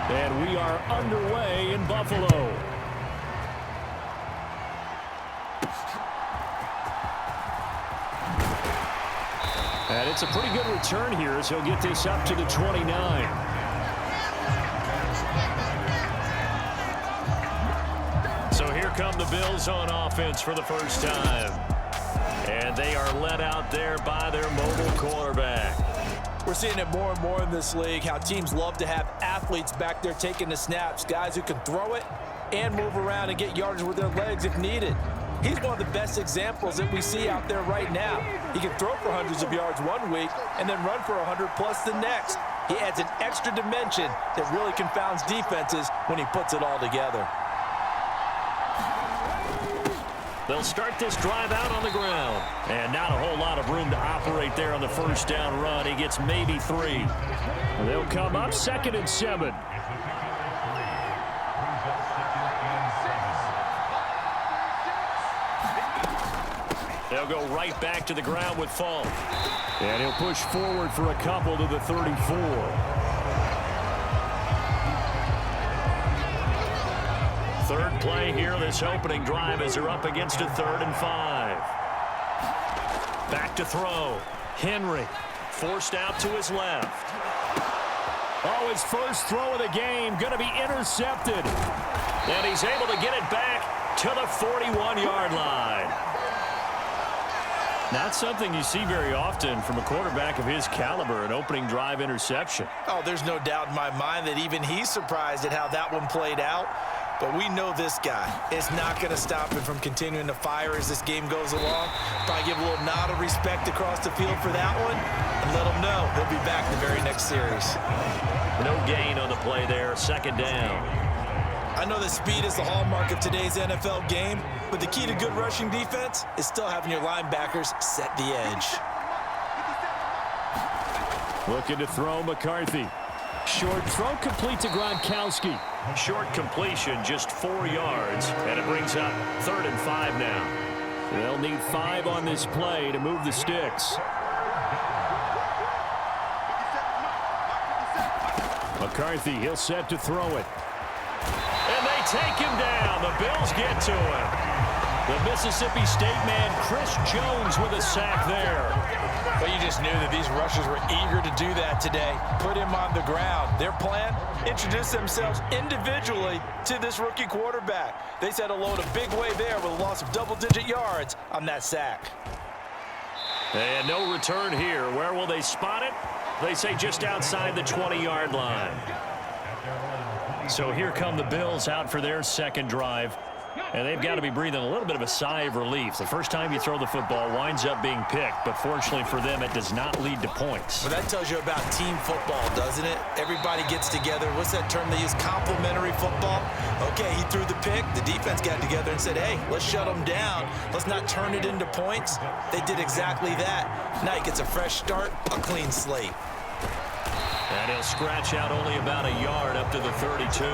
And we are underway in Buffalo. And it's a pretty good return here as he'll get this up to the 29. So here come the Bills on offense for the first time. And they are led out there by their mobile quarterback. We're seeing it more and more in this league, how teams love to have athletes back there taking the snaps, guys who can throw it and move around and get yardage with their legs if needed. He's one of the best examples that we see out there right now. He can throw for hundreds of yards one week and then run for 100+ the next. He adds an extra dimension that really confounds defenses when he puts it all together. They'll start this drive out on the ground. And not a whole lot of room to operate there on the first down run. He gets maybe 3. They'll come up 2nd and 7. They'll go right back to the ground with Falk. And he'll push forward for a couple to the 34. Third play here, this opening drive as they're up against a 3rd and 5. Back to throw. Henry forced out to his left. Oh, his first throw of the game going to be intercepted. And he's able to get it back to the 41-yard line. Not something you see very often from a quarterback of his caliber, an opening drive interception. Oh, there's no doubt in my mind that even he's surprised at how that one played out. But we know this guy is not going to stop him from continuing to fire as this game goes along. Probably give a little nod of respect across the field for that one and let him know he'll be back the very next series. No gain on the play there, 2nd down. I know that speed is the hallmark of today's NFL game, but the key to good rushing defense is still having your linebackers set the edge. Looking to throw McCarthy. Short throw complete to Gronkowski. Short completion, just 4 yards, and it brings up 3rd and 5 now. They'll need 5 on this play to move the sticks. McCarthy, he'll set to throw it. And they take him down. The Bills get to him. The Mississippi State man, Chris Jones, with a sack there. But you just knew that these rushers were eager to do that today. Put him on the ground. Their plan, introduce themselves individually to this rookie quarterback. They set a load a big way there with a loss of double-digit yards on that sack. And no return here. Where will they spot it? They say just outside the 20-yard line. So here come the Bills out for their second drive. And they've got to be breathing a little bit of a sigh of relief. The first time you throw the football winds up being picked, but fortunately for them, it does not lead to points. Well, that tells you about team football, doesn't it? Everybody gets together. What's that term they use? Complementary football. Okay, he threw the pick. The defense got together and said, hey, let's shut them down. Let's not turn it into points. They did exactly that. Now he gets a fresh start, a clean slate. And he'll scratch out only about a yard up to the 32.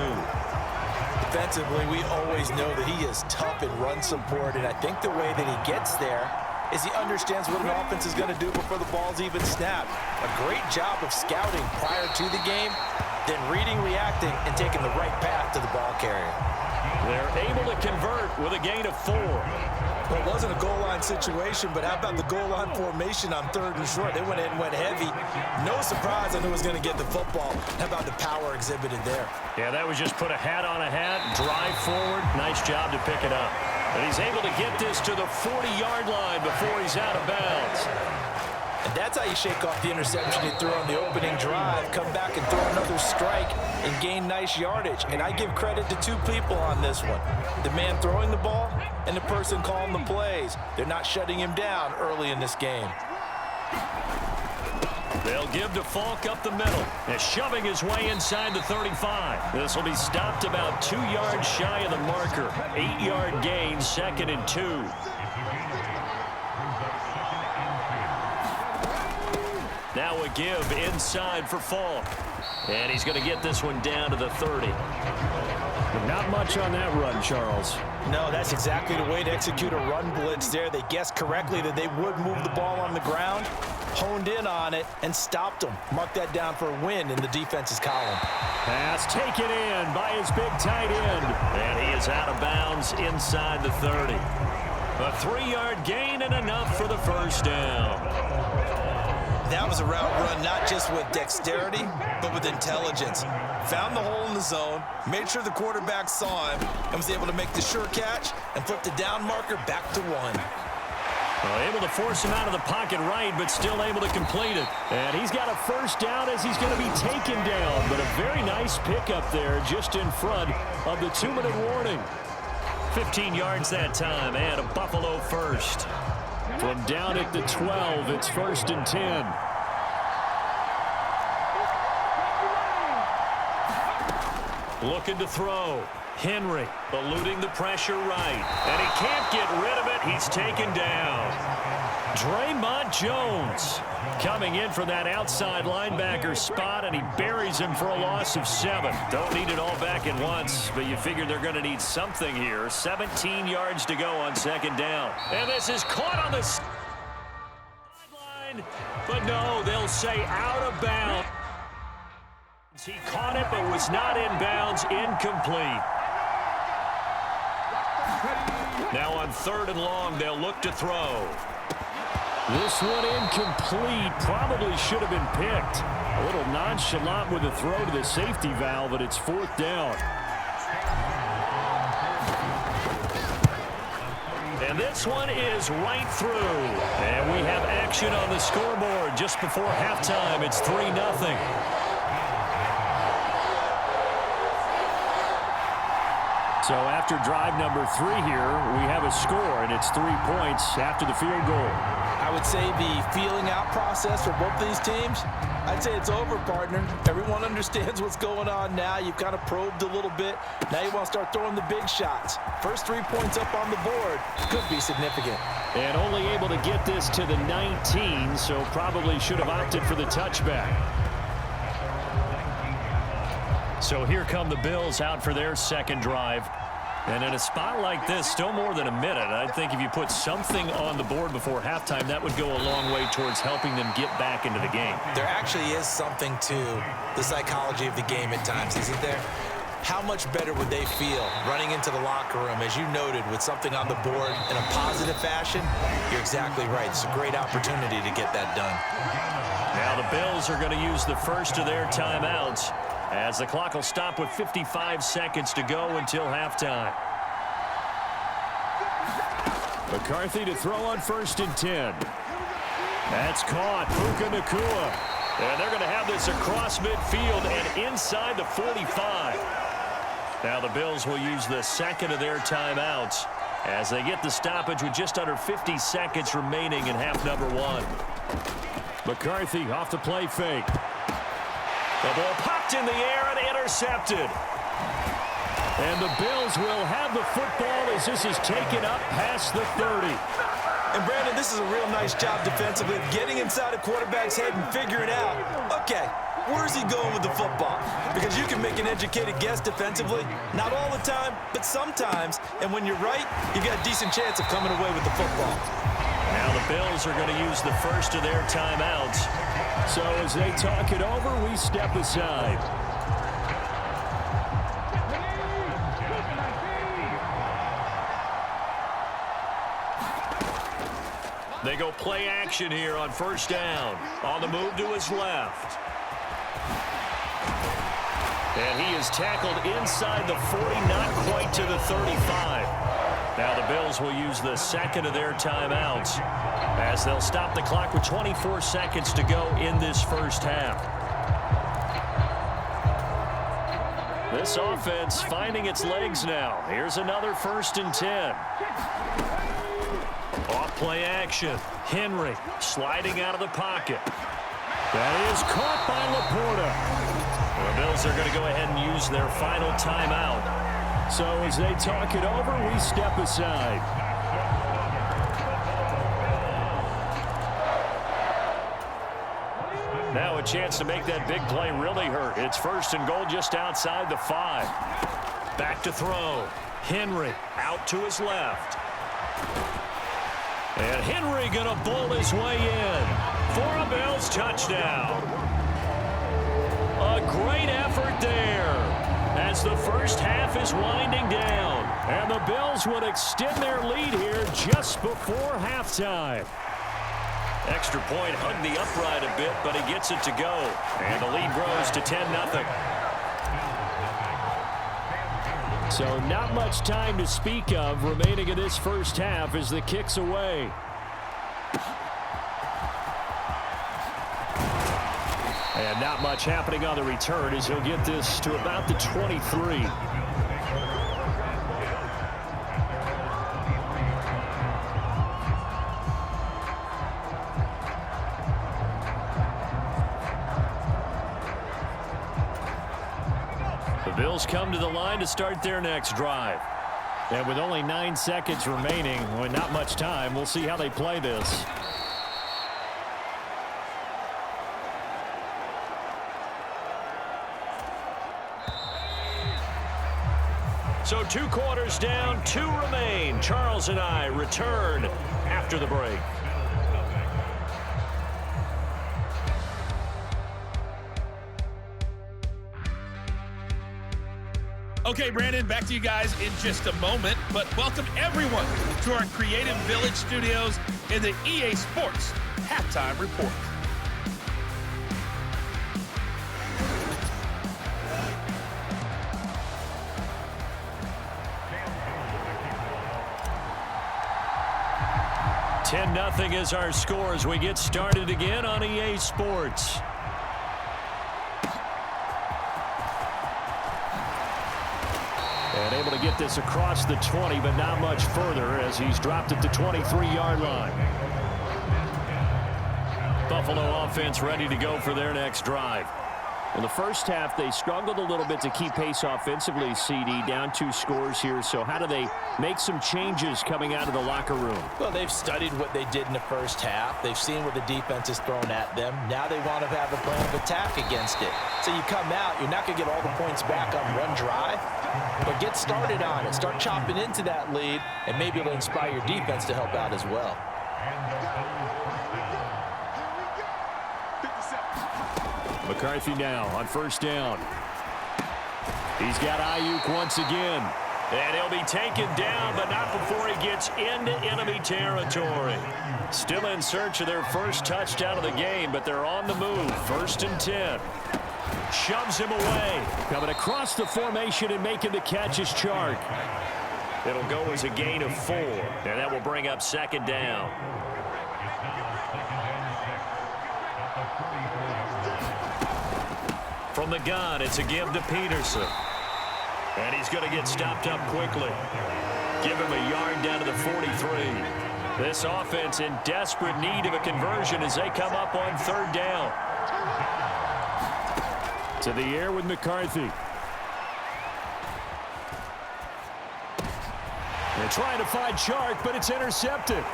Defensively, we always know that he is tough in run support, and I think the way that he gets there is he understands what an offense is going to do before the ball's even snapped. A great job of scouting prior to the game, then reading, reacting, and taking the right path to the ball carrier. They're able to convert with a gain of 4. Well, it wasn't a goal line situation, but how about the goal line formation on 3rd and short? They went in, went heavy. No surprise on who was going to get the football. How about the power exhibited there? Yeah, that was just put a hat on a hat, drive forward. Nice job to pick it up. And he's able to get this to the 40-yard line before he's out of bounds. And that's how you shake off the interception he threw on the opening drive, come back and throw another strike and gain nice yardage. And I give credit to 2 people on this one. The man throwing the ball and the person calling the plays. They're not shutting him down early in this game. They'll give to Falk up the middle. And shoving his way inside the 35. This will be stopped about 2 yards shy of the marker. 8-yard gain, 2nd and 2. Now a give inside for Falk. And he's going to get this one down to the 30. Not much on that run, Charles. No, that's exactly the way to execute a run blitz there. They guessed correctly that they would move the ball on the ground. honed in on it, and stopped him. Mark that down for a win in the defense's column. Pass taken in by his big tight end. And he is out of bounds inside the 30. A 3-yard gain and enough for the first down. That was a route run not just with dexterity, but with intelligence. Found the hole in the zone, made sure the quarterback saw him, and was able to make the sure catch and flip the down marker back to 1. Well, able to force him out of the pocket right, but still able to complete it. And he's got a first down as he's going to be taken down. But a very nice pickup there just in front of the 2-minute warning. 15 yards that time and a Buffalo first. From down at the 12, it's 1st and 10. Looking to throw. Henry eluding the pressure right. And he can't get rid of it. He's taken down. Draymond Jones coming in for that outside linebacker spot, and he buries him for a loss of 7. Don't need it all back at once, but you figure they're going to need something here. 17 yards to go on 2nd down. And this is caught on the sideline, but no, they'll say out of bounds. He caught it, but was not in bounds. Incomplete. Now on 3rd and long, they'll look to throw. This one incomplete. Probably should have been picked. A little nonchalant with the throw to the safety valve, but it's 4th down. And this one is right through. And we have action on the scoreboard just before halftime. It's 3-0. So after drive number 3 here, we have a score, and it's 3 points after the field goal. I would say the feeling out process for both of these teams, I'd say it's over, partner. Everyone understands what's going on now. You've kind of probed a little bit. Now you want to start throwing the big shots. First 3 points up on the board could be significant. And only able to get this to the 19, so probably should have opted for the touchback. So here come the Bills out for their 2nd drive. And in a spot like this, still more than a minute, I think if you put something on the board before halftime, that would go a long way towards helping them get back into the game. There actually is something to the psychology of the game at times, isn't there? How much better would they feel running into the locker room, as you noted, with something on the board in a positive fashion? You're exactly right. It's a great opportunity to get that done. Now the Bills are going to use the first of their timeouts, as the clock will stop with 55 seconds to go until halftime. McCarthy to throw on 1st and 10. That's caught. Puka Nacua. And they're going to have this across midfield and inside the 45. Now the Bills will use the 2nd of their timeouts as they get the stoppage with just under 50 seconds remaining in half number 1. McCarthy off the play fake. The ball popped in the air and intercepted. And the Bills will have the football as this is taken up past the 30. And Brandon, this is a real nice job defensively, getting inside a quarterback's head and figuring out, okay, where's he going with the football? Because you can make an educated guess defensively, not all the time, but sometimes. And when you're right, you've got a decent chance of coming away with the football. Now the Bills are going to use the first of their timeouts. So as they talk it over, we step aside. They go play action here on 1st down. On the move to his left. And he is tackled inside the 40, not quite to the 35. Now the Bills will use the 2nd of their timeouts as they'll stop the clock with 24 seconds to go in this first half. This offense finding its legs now. Here's another 1st and 10. Off play action. Henry sliding out of the pocket. That is caught by Laporta. The Bills are going to go ahead and use their final timeout. So as they talk it over, we step aside. Now a chance to make that big play really hurt. It's 1st and goal just outside the 5. Back to throw. Henry out to his left. And Henry going to bowl his way in. for a Bills touchdown. A great effort there as the first half is winding down. And the Bills would extend their lead here just before halftime. Extra point hugged the upright a bit, but he gets it to go. And the lead grows to 10-0. So not much time to speak of remaining in this first half as the kick's away. And not much happening on the return as he'll get this to about the 23. The Bills come to the line to start their next drive. And with only 9 seconds remaining, well, not much time, we'll see how they play this. So 2 quarters down, 2 remain. Charles and I return after the break. Okay, Brandon, back to you guys in just a moment, but welcome everyone to our Creative Village studios in the EA Sports Halftime Report. Nothing is our score as we get started again on EA Sports. And able to get this across the 20, but not much further as he's dropped it to 23-yard line. Buffalo offense ready to go for their next drive. In the first half, they struggled a little bit to keep pace offensively, CD, down 2 scores here. So how do they make some changes coming out of the locker room? Well, they've studied what they did in the first half. They've seen what the defense has thrown at them. Now they want to have a plan of attack against it. So you come out, you're not going to get all the points back on one drive, but get started on it. Start chopping into that lead, and maybe it'll inspire your defense to help out as well. McCarthy now on first down. He's got Ayuk once again. And he'll be taken down, but not before he gets into enemy territory. Still in search of their first touchdown of the game, but they're on the move. 1st and 10. Shoves him away. Coming across the formation and making the catch is Chark. It'll go as a gain of 4, and that will bring up 2nd down. From the gun, it's a give to Peterson. And he's going to get stopped up quickly. Give him a yard down to the 43. This offense in desperate need of a conversion as they come up on 3rd down. To the air with McCarthy. They're trying to find Chark, but it's intercepted.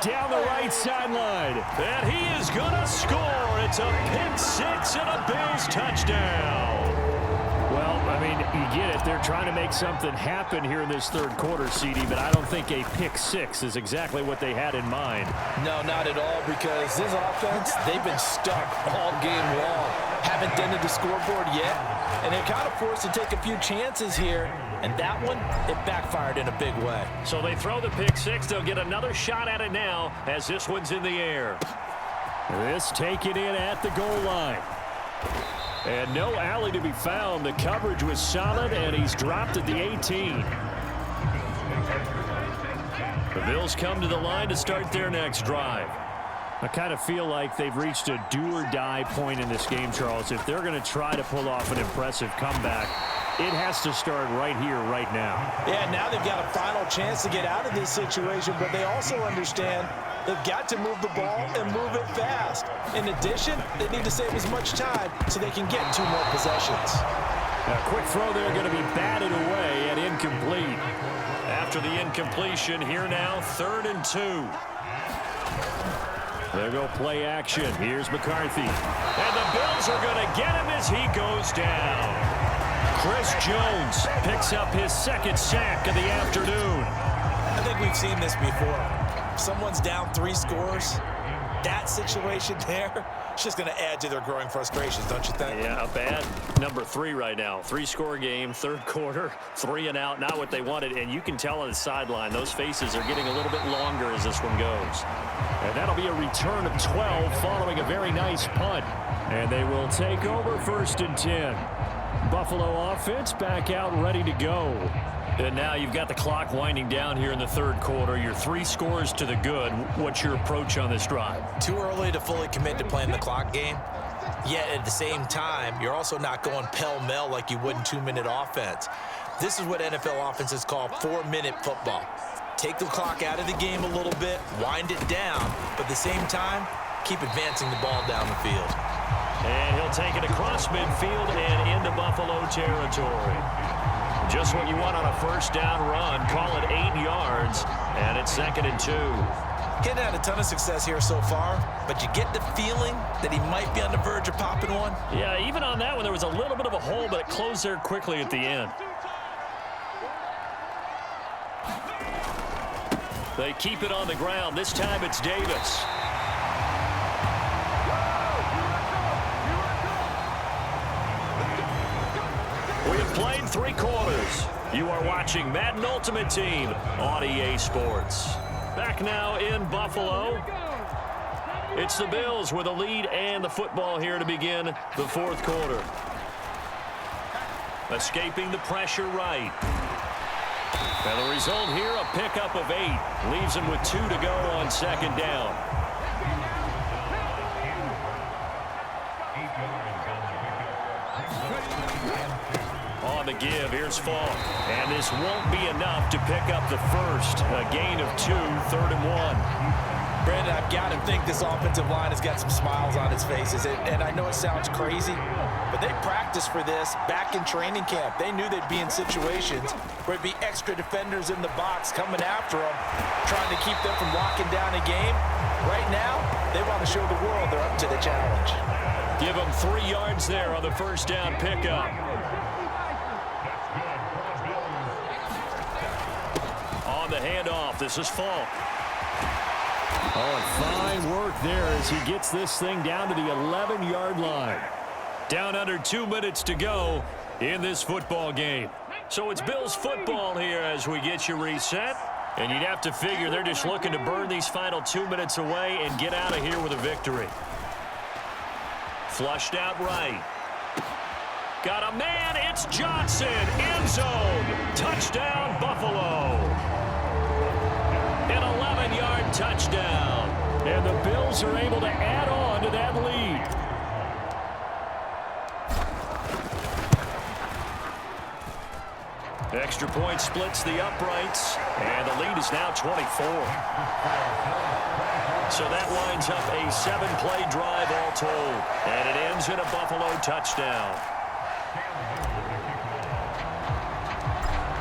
Down the right sideline. And he is going to score. It's a pick 6 and a Bills touchdown. Well, I mean, you get it. They're trying to make something happen here in this 3rd quarter, CD, but I don't think a pick 6 is exactly what they had in mind. No, not at all, because this offense, they've been stuck all game long. Haven't dented the scoreboard yet, and they're kind of forced to take a few chances here. And that one, it backfired in a big way. So they throw the pick 6. They'll get another shot at it now as this one's in the air. This taken in at the goal line. And no alley to be found. The coverage was solid, and he's dropped at the 18. The Bills come to the line to start their next drive. I kind of feel like they've reached a do-or-die point in this game, Charles. If they're going to try to pull off an impressive comeback, it has to start right here, right now. Yeah, now they've got a final chance to get out of this situation, but they also understand they've got to move the ball and move it fast. In addition, they need to save as much time so they can get 2 more possessions. A quick throw there going to be batted away and incomplete. After the incompletion, here now, 3rd and 2. There go play action. Here's McCarthy. And the Bills are going to get him as he goes down. Chris Jones picks up his 2nd sack of the afternoon. I think we've seen this before. Someone's down 3 scores. That situation there, it's just going to add to their growing frustrations, don't you think? Yeah, a bad number 3 right now. 3-score game, third quarter, 3 and out, not what they wanted. And you can tell on the sideline, those faces are getting a little bit longer as this one goes. And that'll be a return of 12 following a very nice punt. And they will take over 1st and 10. Buffalo offense back out ready to go. And now you've got the clock winding down here in the third quarter. You're 3 scores to the good. What's your approach on this drive? Too early to fully commit to playing the clock game. Yet at the same time, you're also not going pell-mell like you would in 2-minute offense. This is what NFL offenses call 4-minute football. Take the clock out of the game a little bit, wind it down, but at the same time, keep advancing the ball down the field. And he'll take it across midfield and into Buffalo territory. Just what you want on a first down run. Call it 8 yards, and it's 2nd and 2. Getting had a ton of success here so far, but you get the feeling that he might be on the verge of popping one. Yeah, even on that one, there was a little bit of a hole, but it closed there quickly at the end. They keep it on the ground. This time it's Davis. We have played 3 quarters. You are watching Madden Ultimate Team on EA Sports. Back now in Buffalo. It's the Bills with a lead and the football here to begin the 4th quarter. Escaping the pressure right. And the result here, a pickup of 8. Leaves him with 2 to go on 2nd down. On the give, here's Falk. And this won't be enough to pick up the first. A gain of 2, 3rd and 1. Brandon, I've got to think this offensive line has got some smiles on its faces. And I know it sounds crazy, but they practiced for this back in training camp. They knew they'd be in situations where it'd be extra defenders in the box coming after them, trying to keep them from locking down a game. Right now, they want to show the world they're up to the challenge. Give them 3 yards there on the first down pickup. On the handoff, this is Falk. Oh, and fine work there as he gets this thing down to the 11-yard line. Down under 2 minutes to go in this football game. So it's Bills football here as we get you reset. And you'd have to figure they're just looking to burn these final 2 minutes away and get out of here with a victory. Flushed out right. Got a man, it's Johnson, end zone. Touchdown, Buffalo. An 11-yard touchdown. And the Bills are able to add on to that lead. Extra point splits the uprights, and the lead is now 24. So that winds up a 7-play drive all told, and it ends in a Buffalo touchdown.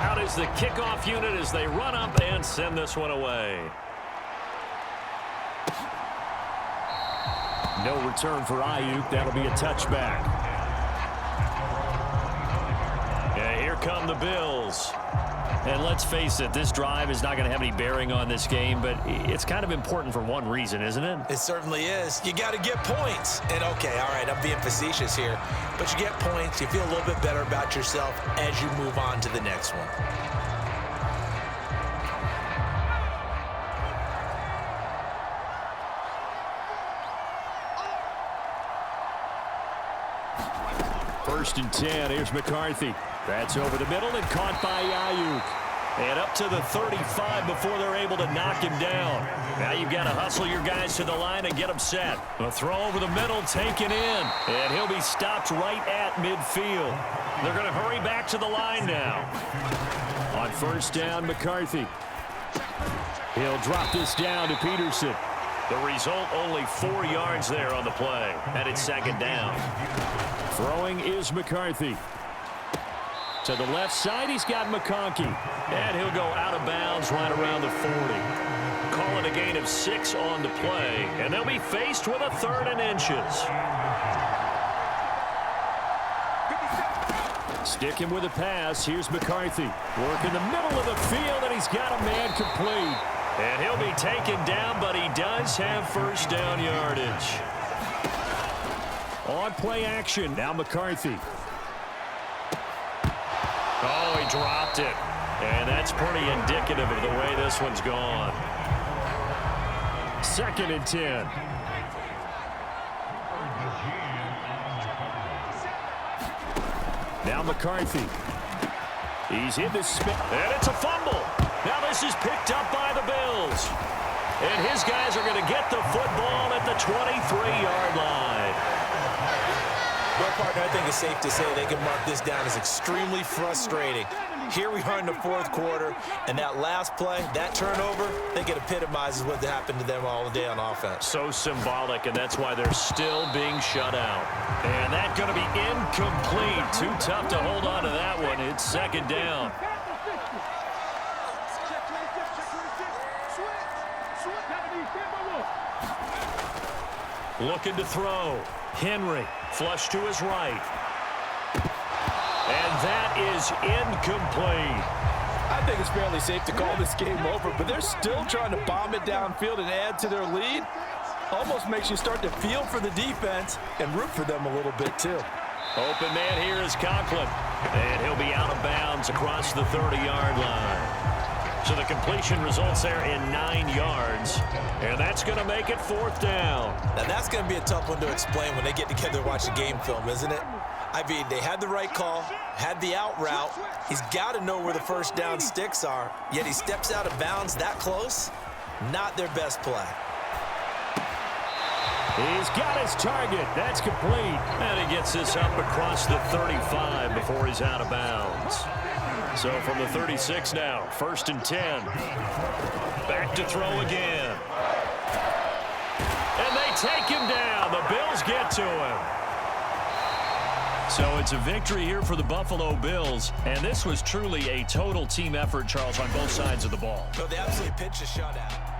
Out is the kickoff unit as they run up and send this one away. No return for Ayuk. That'll be a touchback. Yeah, here come the Bills. And let's face it, this drive is not going to have any bearing on this game, but it's kind of important for one reason, isn't it? It certainly is. You got to get points. And, okay, all right, I'm being facetious here, but you get points, you feel a little bit better about yourself as you move on to the next one. First and 10, here's McCarthy. That's over the middle and caught by Ayuk. And up to the 35 before they're able to knock him down. Now you've got to hustle your guys to the line and get them set. A throw over the middle, taken in. And he'll be stopped right at midfield. They're going to hurry back to the line now. On first down, McCarthy. He'll drop this down to Peterson. The result, only 4 yards there on the play. And it's second down. Throwing is McCarthy. To the left side, he's got McConkey. And he'll go out of bounds right around the 40. Call it a gain of 6 on the play. And they'll be faced with a 3rd and inches. Sticking with a pass, here's McCarthy. Work in the middle of the field, and he's got a man complete. And he'll be taken down, but he does have first down yardage. On play action, now McCarthy. Oh, he dropped it. And that's pretty indicative of the way this one's gone. 2nd and 10. Now McCarthy. He's in the spin. And it's a fumble. Now this is picked up by the Bills. And his guys are going to get the football at the 23-yard line. Well, partner, I think it's safe to say they can mark this down as extremely frustrating. Here we are in the 4th quarter, and that last play, that turnover, I think it epitomizes what happened to them all day on offense. So symbolic, and that's why they're still being shut out. And that's going to be incomplete. Too tough to hold on to that one. It's 2nd down. Looking to throw. Henry, flush to his right. And that is incomplete. I think it's fairly safe to call this game over, but they're still trying to bomb it downfield and add to their lead. Almost makes you start to feel for the defense and root for them a little bit, too. Open man here is Conklin. And he'll be out of bounds across the 30-yard line. So the completion results there in 9 yards. And that's going to make it 4th down. Now, that's going to be a tough one to explain when they get together and watch a game film, isn't it? I mean, they had the right call, had the out route. He's got to know where the first down sticks are, yet he steps out of bounds that close. Not their best play. He's got his target. That's complete. And he gets this up across the 35 before he's out of bounds. So from the 36 now, 1st and 10. Back to throw again. And they take him down. The Bills get to him. So it's a victory here for the Buffalo Bills. And this was truly a total team effort, Charles, on both sides of the ball. No, they absolutely pitched a shutout.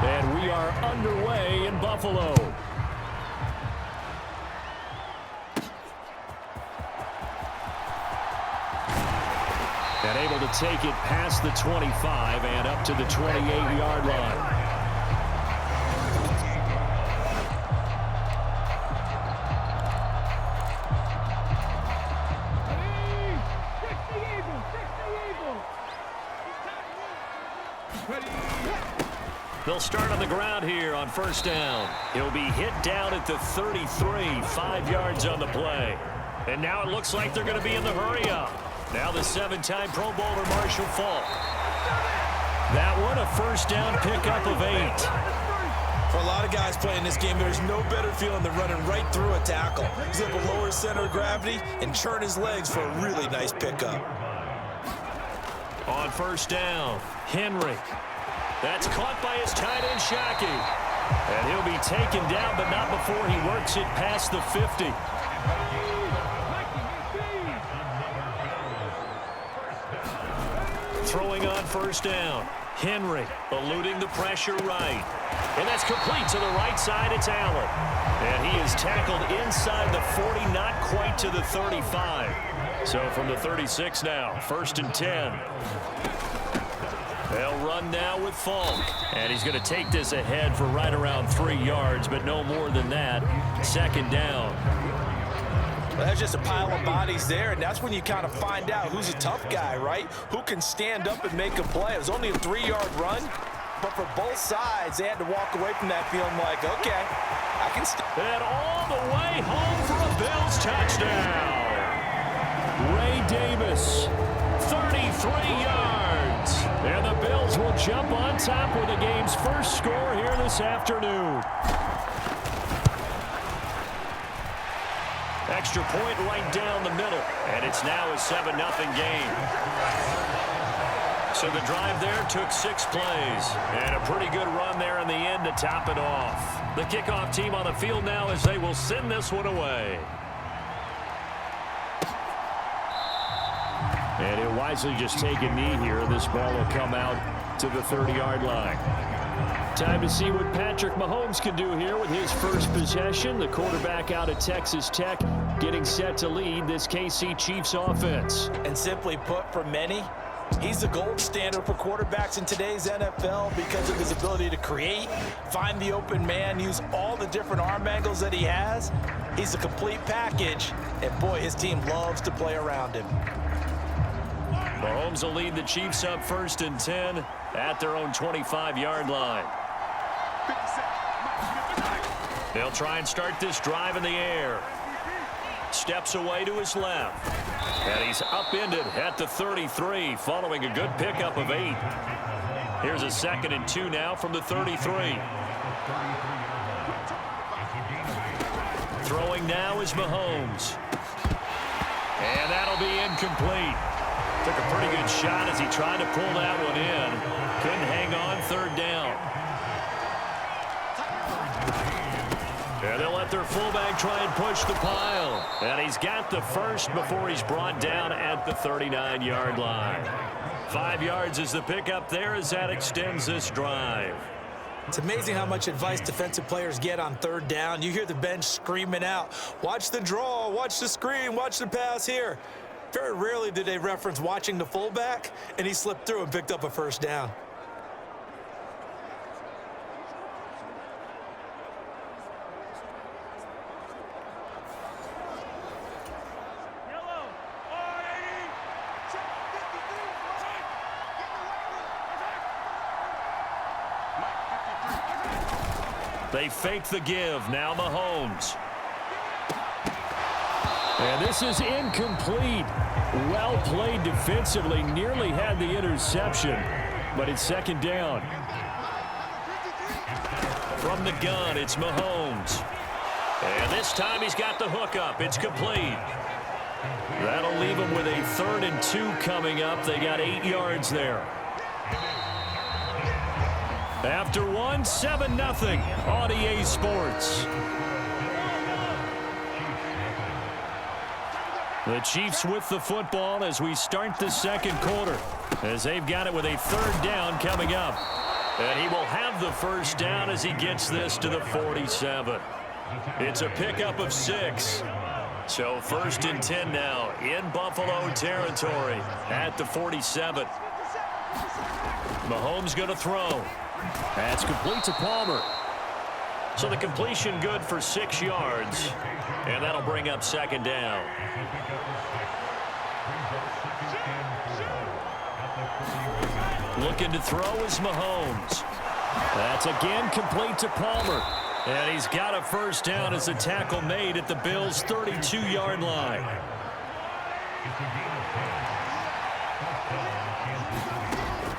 And we are underway in Buffalo. And able to take it past the 25 and up to the 28-yard line. They'll start on the ground here on 1st down. He'll be hit down at the 33, 5 yards on the play. And now it looks like they're going to be in the hurry-up. Now the 7-time Pro Bowler Marshall Faulk. That one a 1st down pickup of 8. For a lot of guys playing this game, there's no better feeling than running right through a tackle. He's able to lower his center of gravity and churn his legs for a really nice pickup. On first down, Henry. That's caught by his tight end, Shockey. And he'll be taken down, but not before he works it past the 50. Throwing on first down, Henry eluding the pressure right. And that's complete to the right side. It's Allen. And he is tackled inside the 40, not quite to the 35. So from the 36 now, 1st and 10. They'll run now with Falk. And he's going to take this ahead for right around 3 yards, but no more than that. 2nd down. Well, that's just a pile of bodies there, and that's when you kind of find out who's a tough guy, right? Who can stand up and make a play. It was only a 3-yard run, but for both sides, they had to walk away from that feeling like, okay, I can stay. And all the way home for a Bills touchdown. Ray Davis, 33 yards. And the Bills will jump on top with the game's first score here this afternoon. Extra point right down the middle. And it's now a 7-0 game. So the drive there took 6 plays. And a pretty good run there in the end to top it off. The kickoff team on the field now as they will send this one away. And he'll wisely just take a knee here. This ball will come out to the 30-yard line. Time to see what Patrick Mahomes can do here with his first possession. The quarterback out of Texas Tech getting set to lead this KC Chiefs offense. And simply put, for many, he's the gold standard for quarterbacks in today's NFL because of his ability to create, find the open man, use all the different arm angles that he has. He's a complete package, and boy, his team loves to play around him. Mahomes will lead the Chiefs up 1st and 10 at their own 25-yard line. They'll try and start this drive in the air. Steps away to his left. And he's upended at the 33 following a good pickup of 8. Here's a 2nd and 2 now from the 33. Throwing now is Mahomes. And that'll be incomplete. Took a pretty good shot as he tried to pull that one in. Couldn't hang on 3rd down. And they'll let their fullback try and push the pile. And he's got the first before he's brought down at the 39-yard line. 5 yards is the pickup there as that extends this drive. It's amazing how much advice defensive players get on 3rd down. You hear the bench screaming out, watch the draw, watch the screen, watch the pass here. Very rarely do they reference watching the fullback, and he slipped through and picked up a 1st down. They fake the give. Now Mahomes. And this is incomplete. Well played defensively. Nearly had the interception. But it's 2nd down. From the gun, it's Mahomes. And this time he's got the hookup. It's complete. That'll leave him with a 3rd and 2 coming up. They got 8 yards there. After one, 7-0 on EA Sports. The Chiefs with the football as we start the 2nd quarter, as they've got it with a 3rd down coming up. And he will have the 1st down as he gets this to the 47. It's a pickup of 6. So 1st and 10 now in Buffalo territory at the 47. Mahomes going to throw. That's complete to Palmer. So the completion good for 6 yards. And that'll bring up 2nd down. Looking to throw is Mahomes. That's again complete to Palmer. And he's got a 1st down as a tackle made at the Bills' 32-yard line.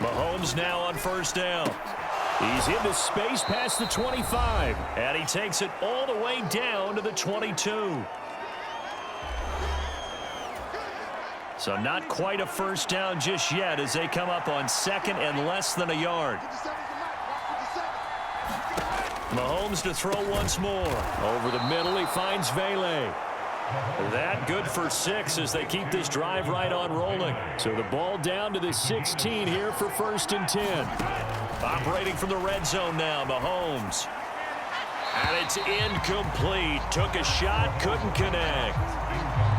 Mahomes now on 1st down. He's into space past the 25, and he takes it all the way down to the 22. So not quite a first down just yet as they come up on second and less than a yard. Mahomes to throw once more. Over the middle, he finds Vele. That good for 6 as they keep this drive right on rolling. So the ball down to the 16 here for 1st and 10. Operating from the red zone now, Mahomes. And it's incomplete. Took a shot, couldn't connect.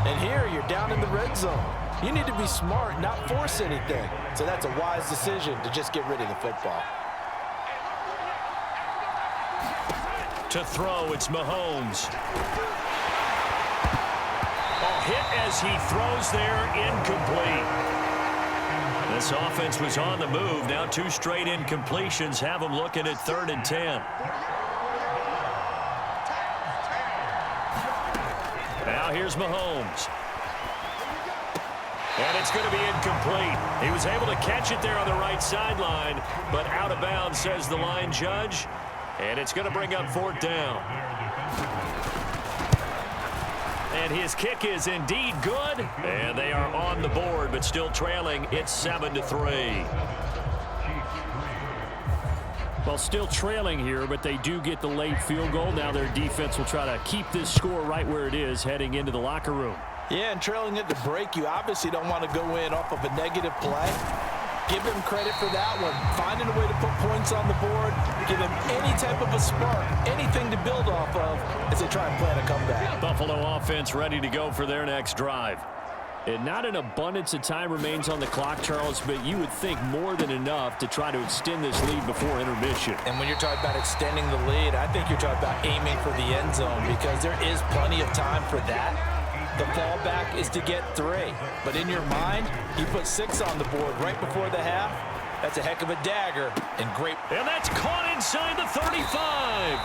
And here you're down in the red zone. You need to be smart, not force anything. So that's a wise decision to just get rid of the football. To throw, it's Mahomes. Hit as he throws there, incomplete. This offense was on the move. Now 2 straight incompletions have them looking at 3rd and 10. Now here's Mahomes. And it's going to be incomplete. He was able to catch it there on the right sideline, but out of bounds, says the line judge. And it's going to bring up 4th down. And his kick is indeed good. And they are on the board, but still trailing. It's 7-3. Well, still trailing here, but they do get the late field goal. Now their defense will try to keep this score right where it is heading into the locker room. Yeah, and trailing at the break, you obviously don't want to go in off of a negative play. Give him credit for that one. Finding a way to put points on the board. Give him any type of a spark, anything to build off of as they try and plan a comeback. Buffalo offense ready to go for their next drive. And not an abundance of time remains on the clock, Charles, but you would think more than enough to try to extend this lead before intermission. And when you're talking about extending the lead, I think you're talking about aiming for the end zone because there is plenty of time for that. The fallback is to get 3. But in your mind, you put 6 on the board right before the half. That's a heck of a dagger and great. And that's caught inside the 35.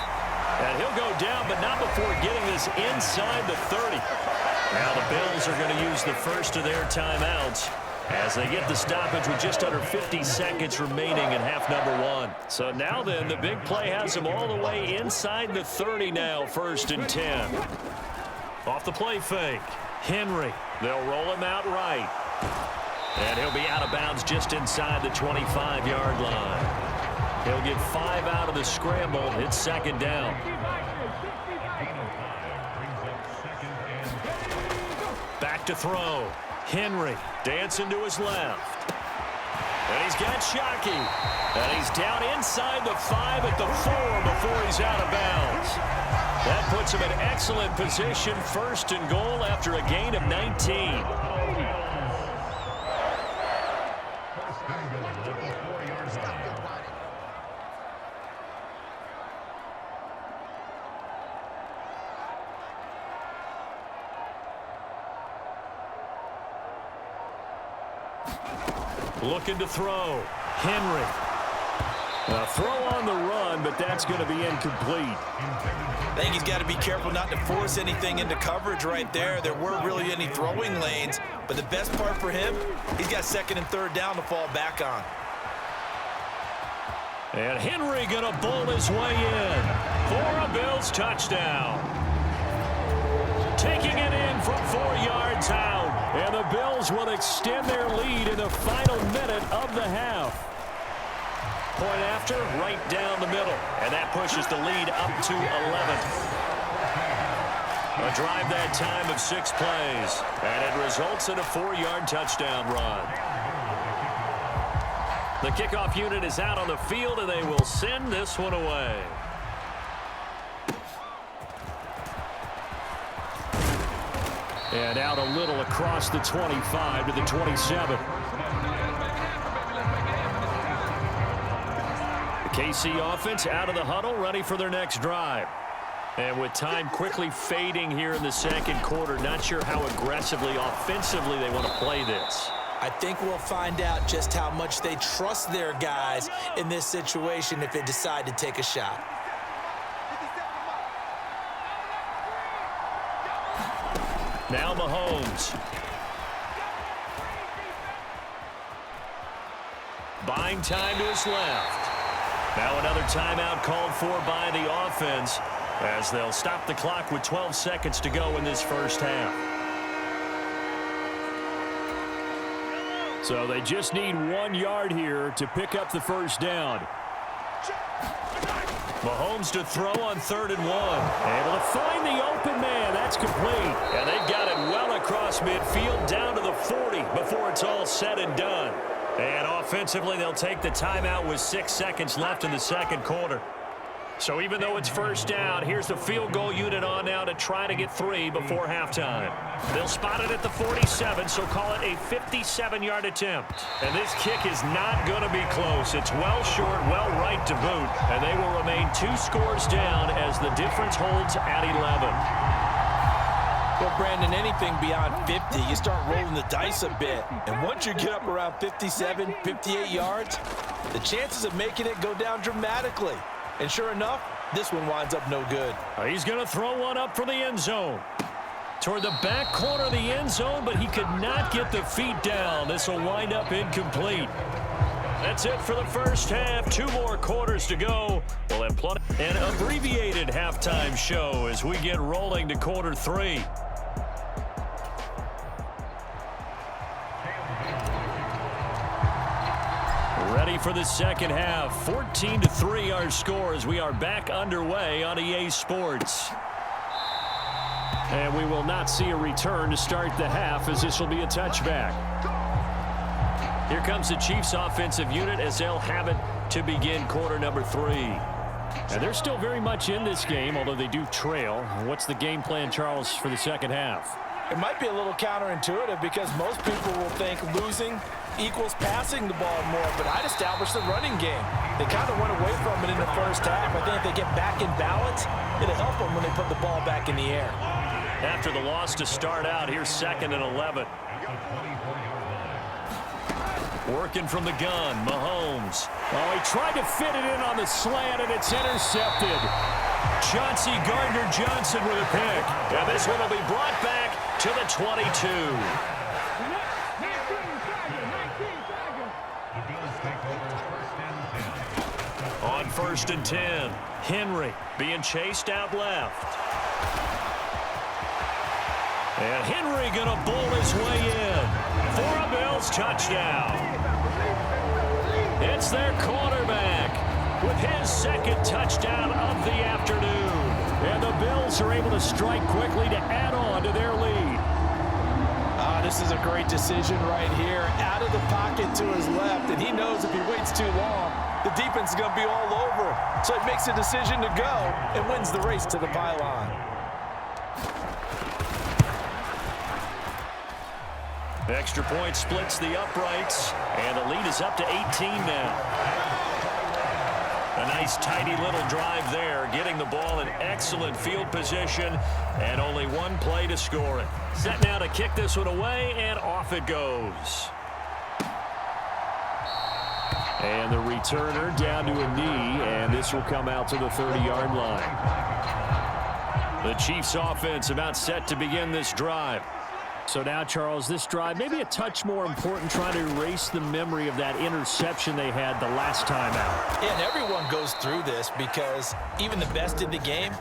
And he'll go down, but not before getting this inside the 30. Now the Bills are going to use the first of their timeouts as they get the stoppage with just under 50 seconds remaining in half number 1. So now then, the big play has them all the way inside the 30 now, 1st and 10. Off the play fake. Henry. They'll roll him out right. And he'll be out of bounds just inside the 25-yard line. He'll get 5 out of the scramble. It's 2nd down. Back to throw. Henry dancing to his left. And he's got Shockey. And he's down inside the 5 at the 4 before he's out of bounds. That puts him in excellent position, 1st and goal after a gain of 19. Looking to throw. Henry. A throw on the run, but that's going to be incomplete. I think he's got to be careful not to force anything into coverage right there. There weren't really any throwing lanes, but the best part for him, he's got 2nd and 3rd down to fall back on. And Henry going to bowl his way in for a Bills touchdown. Taking it in from 4 yards out. And the Bills will extend their lead in the final minute of the half. Point after, right down the middle. And that pushes the lead up to 11. A drive that time of 6 plays. And it results in a 4-yard touchdown run. The kickoff unit is out on the field, and they will send this one away. And out a little across the 25 to the 27. The KC offense out of the huddle, ready for their next drive. And with time quickly fading here in the 2nd quarter, not sure how aggressively, offensively they want to play this. I think we'll find out just how much they trust their guys in this situation if they decide to take a shot. Now Mahomes. Buying time to his left. Now another timeout called for by the offense as they'll stop the clock with 12 seconds to go in this first half. So they just need 1 yard here to pick up the first down. Mahomes to throw on 3rd and 1. Able to find the open man. That's complete. And they've got it well across midfield down to the 40 before it's all said and done. And offensively, they'll take the timeout with 6 seconds left in the second quarter. So even though it's first down, here's the field goal unit on now to try to get 3 before halftime. They'll spot it at the 47, so call it a 57-yard attempt. And this kick is not going to be close. It's well short, well right to boot. And they will remain 2 scores down as the difference holds at 11. Well, Brandon, anything beyond 50, you start rolling the dice a bit. And once you get up around 57, 58 yards, the chances of making it go down dramatically. And sure enough, this one winds up no good. He's going to throw one up for the end zone. Toward the back corner of the end zone, but he could not get the feet down. This will wind up incomplete. That's it for the first half. 2 more quarters to go. We'll have plenty. An abbreviated halftime show as we get rolling to quarter 3. Ready for the second half. 14-3 our score as we are back underway on EA Sports. And we will not see a return to start the half as this will be a touchback. Here comes the Chiefs offensive unit as they'll have it to begin quarter number 3. And they're still very much in this game, although they do trail. What's the game plan, Charles, for the second half? It might be a little counterintuitive because most people will think losing equals passing the ball more, but I'd establish the running game. They kind of went away from it in the first half. I think if they get back in balance, it'll help them when they put the ball back in the air. After the loss to start out, here's 2nd and 11. Working from the gun, Mahomes. Oh, he tried to fit it in on the slant, and it's intercepted. Chauncey Gardner-Johnson with a pick. And this one will be brought back to the 22. On 1st and 10, Henry being chased out left. And Henry going to bowl his way in for a Bills touchdown. It's their quarterback with his 2nd touchdown of the afternoon. And the Bills are able to strike quickly to add on to their lead. This is a great decision right here. Out of the pocket to his left, and he knows if he waits too long, the defense is going to be all over. So he makes a decision to go and wins the race to the pylon. Extra point splits the uprights, and the lead is up to 18 now. A nice, tidy little drive there, getting the ball in excellent field position, and only 1 play to score it. Set now to kick this one away, and off it goes. And the returner down to a knee, and this will come out to the 30-yard line. The Chiefs offense about set to begin this drive. So now, Charles, this drive maybe a touch more important, trying to erase the memory of that interception they had the last time out. Yeah, and everyone goes through this because even the best in the game,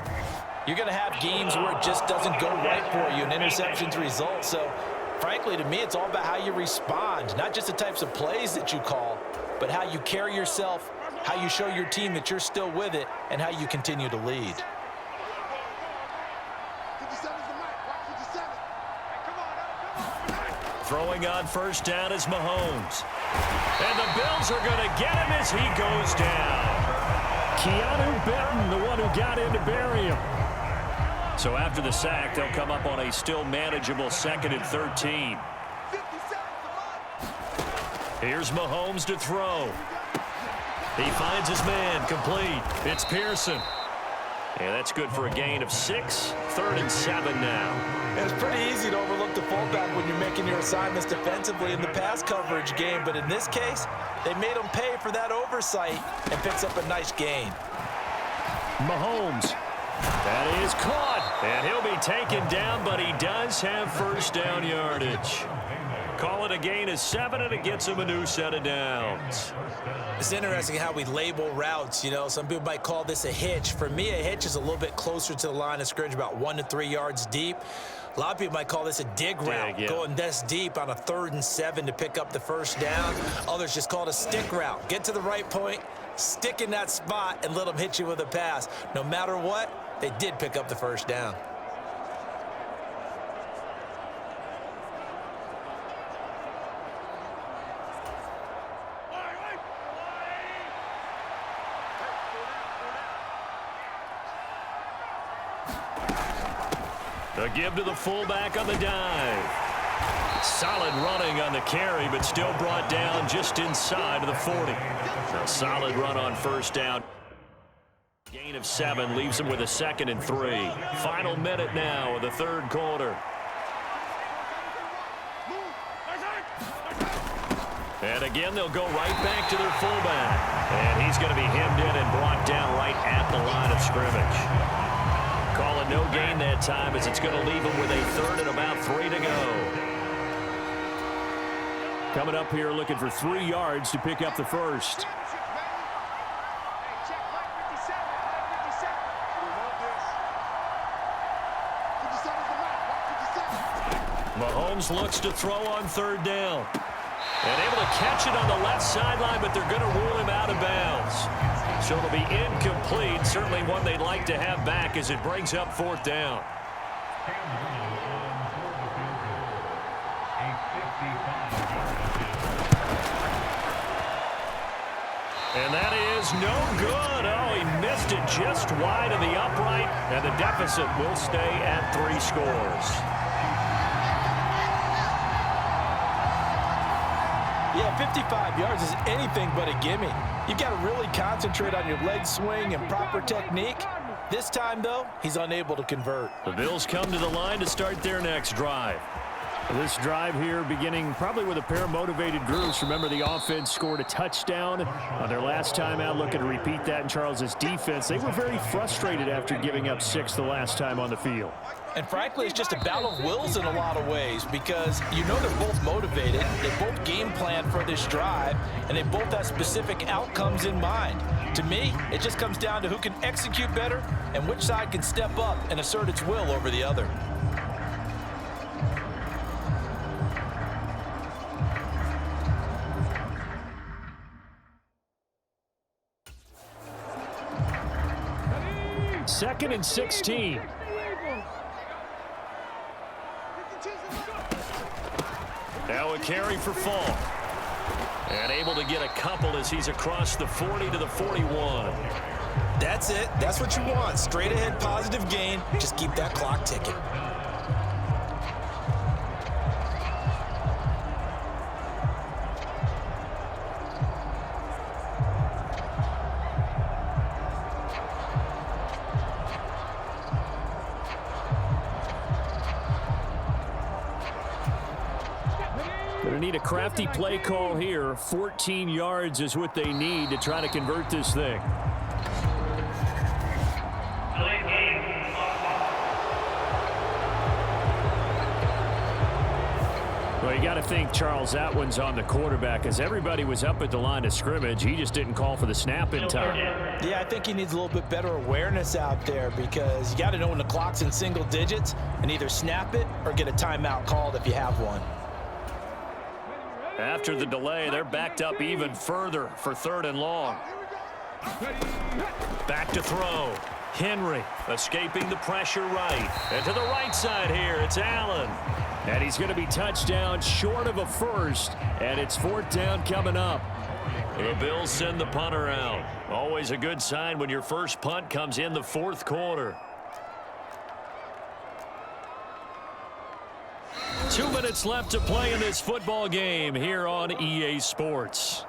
you're going to have games where it just doesn't go right for you, and interceptions result. So, frankly, to me, it's all about how you respond, not just the types of plays that you call, but how you carry yourself, how you show your team that you're still with it, and how you continue to lead. Throwing on 1st down is Mahomes. And the Bills are going to get him as he goes down. Keanu Benton, the one who got in to bury him. So after the sack, they'll come up on a still manageable 2nd and 13. Here's Mahomes to throw. He finds his man, complete. It's Pearson. And that's good for a gain of 6. 3rd and 7 now. It's pretty easy to overlook the fullback when you're making your assignments defensively in the pass coverage game, but in this case, they made him pay for that oversight and picks up a nice gain. Mahomes. That is caught, and he'll be taken down, but he does have 1st down yardage. Call it a gain of 7, and it gets him a new set of downs. It's interesting how we label routes. You know, some people might call this a hitch. For me, a hitch is a little bit closer to the line of scrimmage, about 1 to 3 yards deep. A lot of people might call this a dig route, going this deep on a 3rd and 7 to pick up the first down. Others just call it a stick route. Get to the right point, stick in that spot, and let them hit you with a pass. No matter what, they did pick up the first down. A give to the fullback on the dive. Solid running on the carry, but still brought down just inside of the 40. A solid run on first down. Gain of 7 leaves him with a 2nd and 3. Final minute now of the 3rd quarter. And again, they'll go right back to their fullback. And he's going to be hemmed in and brought down right at the line of scrimmage. Calling no gain that time as it's going to leave him with a 3rd and about 3 to go. Coming up here looking for 3 yards to pick up the first. Mahomes looks to throw on 3rd down. And able to catch it on the left sideline, but they're going to rule him out of bounds. So it'll be incomplete. Certainly one they'd like to have back as it brings up 4th down. And that is no good. Oh, he missed it just wide of the upright, and the deficit will stay at 3 scores. Yeah, 55 yards is anything but a gimme. You've got to really concentrate on your leg swing and proper technique. This time, though, he's unable to convert. The Bills come to the line to start their next drive. This drive here beginning probably with a pair of motivated groups. Remember, the offense scored a touchdown on their last time out. Looking to repeat that in Charles's defense. They were very frustrated after giving up 6 the last time on the field. And frankly, it's just a battle of wills in a lot of ways because you know they're both motivated, they both game plan for this drive, and they both have specific outcomes in mind. To me, it just comes down to who can execute better and which side can step up and assert its will over the other. Second and 16. Now a carry for Fall. And able to get a couple as he's across the 40 to the 41. That's it. That's what you want. Straight ahead positive gain. Just keep that clock ticking. Going to need a crafty play call here. 14 yards is what they need to try to convert this thing. Well, you got to think, Charles, that one's on the quarterback as everybody was up at the line of scrimmage. He just didn't call for the snap in time. Yeah, I think he needs a little bit better awareness out there because you got to know when the clock's in single digits and either snap it or get a timeout called if you have one. After the delay, they're backed up even further for 3rd and long. Back to throw. Henry escaping the pressure right. And to the right side here, it's Allen. And he's going to be touchdown short of a first. And it's 4th down coming up. The Bills send the punter out. Always a good sign when your first punt comes in the 4th quarter. 2 minutes left to play in this football game here on EA Sports.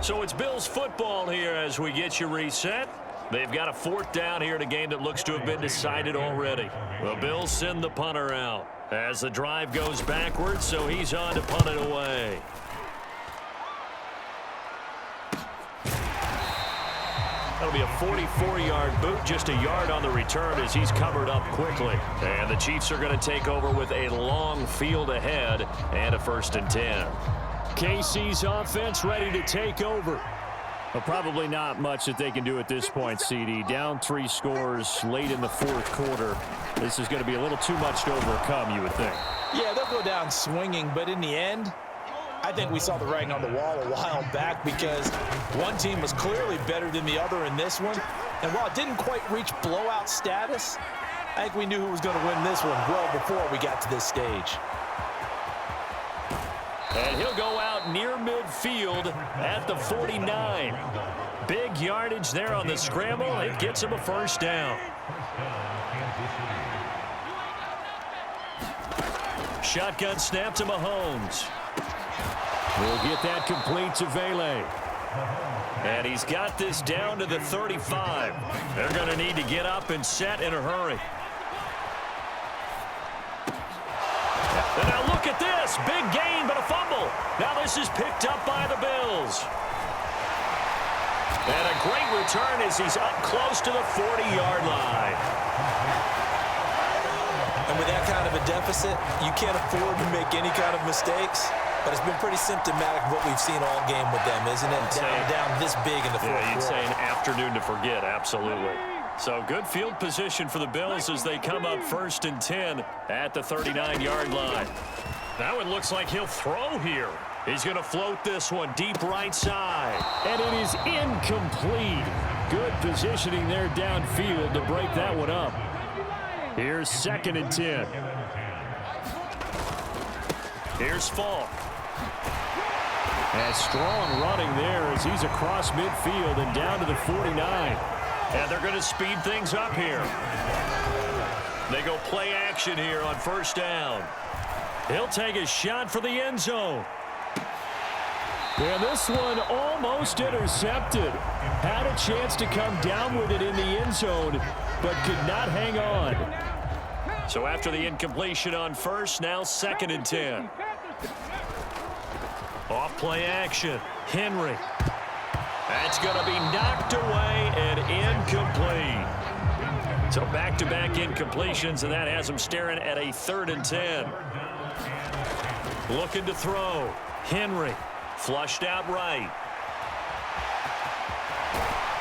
So it's Bills football here as we get you reset. They've got a 4th down here in a game that looks to have been decided already. The Bills send the punter out as the drive goes backwards, so he's on to punt it away. That'll be a 44-yard boot, just a yard on the return as he's covered up quickly. And the Chiefs are going to take over with a long field ahead and a 1st and 10. KC's offense ready to take over. Well, probably not much that they can do at this point, CD. Down 3 scores late in the fourth quarter. This is going to be a little too much to overcome, you would think. Yeah, they'll go down swinging, but in the end, I think we saw the writing on the wall a while back because one team was clearly better than the other in this one. And while it didn't quite reach blowout status, I think we knew who was going to win this one well before we got to this stage. And he'll go out near midfield at the 49. Big yardage there on the scramble. It gets him a first down. Shotgun snap to Mahomes. We'll get that complete to Vele. And he's got this down to the 35. They're going to need to get up and set in a hurry. And now look at this. Big gain, but a fumble. Now this is picked up by the Bills. And a great return as he's up close to the 40-yard line. And with that kind of a deficit, you can't afford to make any kind of mistakes. But it's been pretty symptomatic of what we've seen all game with them, isn't it? Down this big in the fourth quarter. Yeah, you'd say an afternoon to forget, absolutely. So good field position for the Bills as they come up 1st and 10 at the 39-yard line. Now it looks like he'll throw here. He's going to float this one deep right side. And it is incomplete. Good positioning there downfield to break that one up. Here's 2nd and 10. Here's Falk. And strong running there as he's across midfield and down to the 49. And they're going to speed things up here. They go play action here on 1st down. He'll take a shot for the end zone. And this one almost intercepted. Had a chance to come down with it in the end zone, but could not hang on. So after the incompletion on 1st, now 2nd and 10. Off play action. Henry. That's going to be knocked away and incomplete. So back-to-back incompletions, and that has him staring at a 3rd and 10. Looking to throw. Henry. Flushed out right.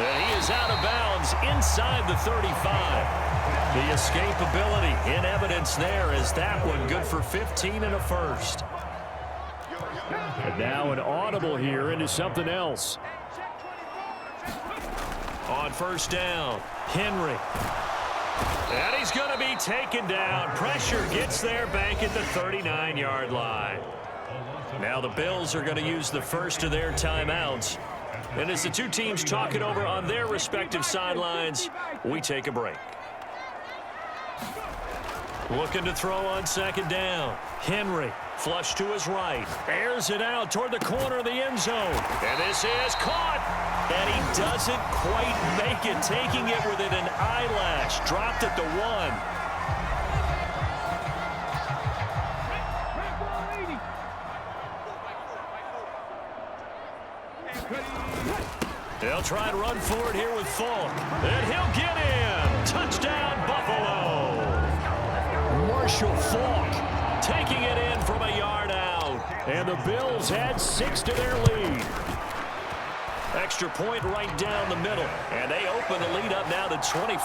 And he is out of bounds inside the 35. The escapability in evidence there is that one good for 15 and a first. And now an audible here into something else. On 1st down, Henry. And he's going to be taken down. Pressure gets there back at the 39-yard line. Now the Bills are going to use the first of their timeouts. And as the two teams talk it over on their respective sidelines, we take a break. Looking to throw on 2nd down. Henry, flush to his right. Airs it out toward the corner of the end zone. And this is caught. And he doesn't quite make it, taking it within an eyelash. Dropped at the 1. They'll try and run for it here with Falk. And he'll get in. Touchdown, Buffalo. Marshall Falk taking it in from a yard out. And the Bills add 6 to their lead. Extra point right down the middle. And they open the lead up now to 25.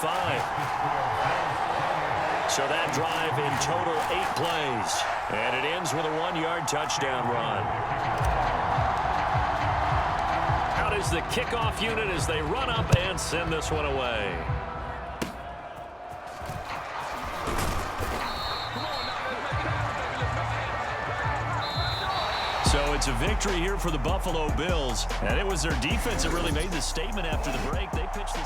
So that drive in total 8 plays. And it ends with a 1-yard touchdown run. Out is the kickoff unit as they run up and send this one away. So it's a victory here for the Buffalo Bills. And it was their defense that really made the statement after the break. They pitched the